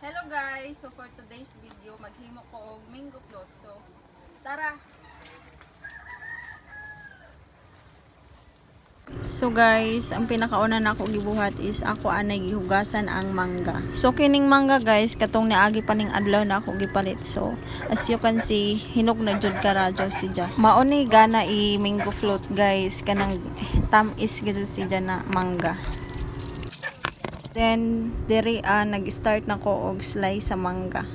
Hello guys! So for today's video, maghimo ko og mango float. So, tara! So guys, ang pinakauna na ako gibuhat is ako anay gihugasan ang mangga. So kining mangga guys, katong niagi pa ning adlaw na ako gipalit. So as you can see, hinog na jud karadyo siya. Mao ni gana i mango float guys, kanang tamis gid siya na mangga. Then diri nag-start na ko og slice sa mangga.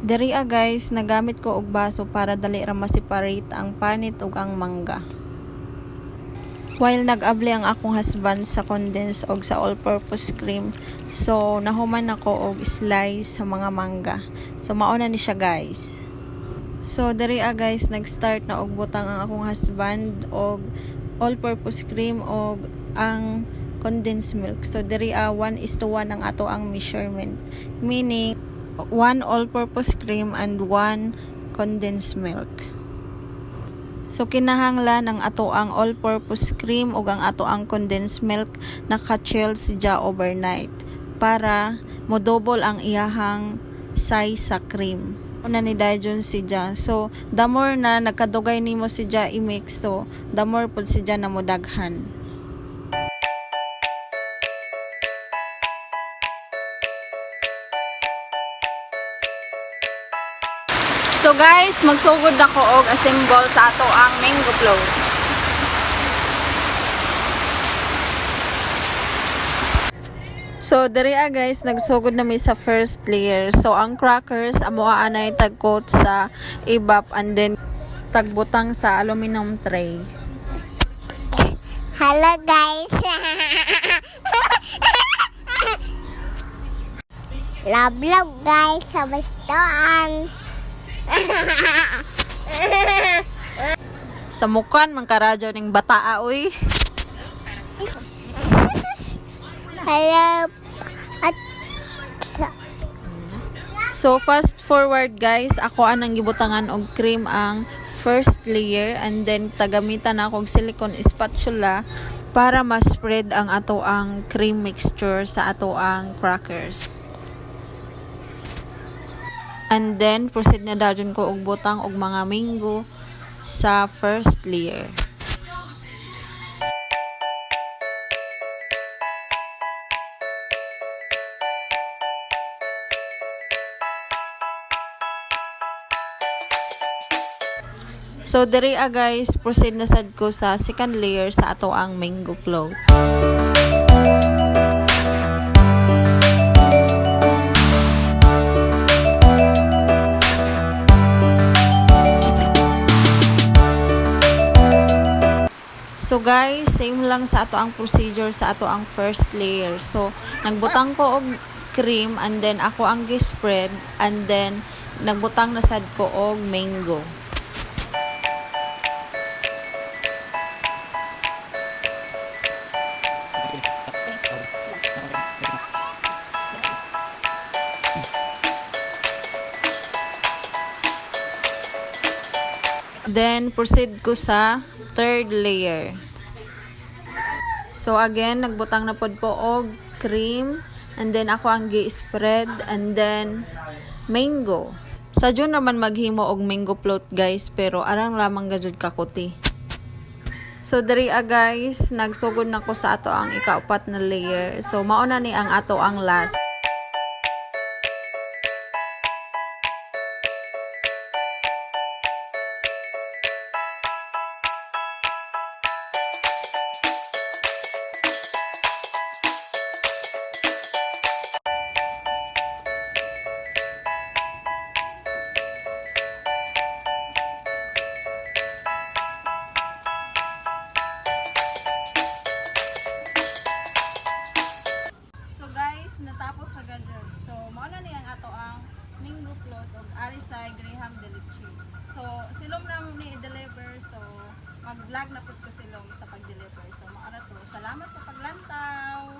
Diri guys, nagamit ko og baso para dali ra ma-separate ang panit ug ang mangga. While nag-abli ang akong husband sa condense og sa all-purpose cream, so nahuman ako og slice sa mga mangga. So mauna ni siya guys. So diri guys, nag-start na og butang ang akong husband og all-purpose cream og ang condensed milk. So diri 1:1 ang ato ang measurement. Meaning 1 all-purpose cream and 1 condensed milk. So kinahanglan ang ato ang all-purpose cream ug ang ato ang condensed milk naka-chill siya overnight para mo double ang iyahang size sa cream. Una ni dayon siya. So the more na nagkadugay nimo siya i-mix, so the more pud siya na mo daghan. So guys, magsugod ako og assemble sa ato ang mango float. So diri guys, nagsugod na mi sa first layer. So ang crackers amo anay tagkot sa ibap and then tagbutang sa aluminum tray. Hello guys. Love guys sa bastaan. Sa mukan man karadyo ning bataa uy. Hello. So fast forward guys, ako anang gibutangan og cream ang first layer and then tagamitan ako og silicone spatula para ma-spread ang ato ang cream mixture sa ato ang crackers. And then proceed na dayon ko og butang og mga mango sa first layer. So diri guys, proceed na sad ko sa second layer sa ato ang mango float. So guys, same lang sa ato ang procedure sa ato ang first layer. So nagbutang ko og cream and then ako ang gi-spread and then nagbutang na sad ko og mango. Then proceed ko sa third layer. So again, nagbutang na pod ko og cream and then ako ang gi-spread and then mango. Sa June naman maghimo og mango float guys, pero arang lamang gajud kakuti. So diri guys, nagsugod na ko sa ato ang ikaapat na layer. So mauna ni ang ato ang last. Natapos sa gadget. So, mauna ni ang ato ang mango float og Arisay Graham Delici. So, silom lang ni i-deliver. So, mag-vlog na pud ko silom sa pag-deliver. So, maara to. Salamat sa paglantaw.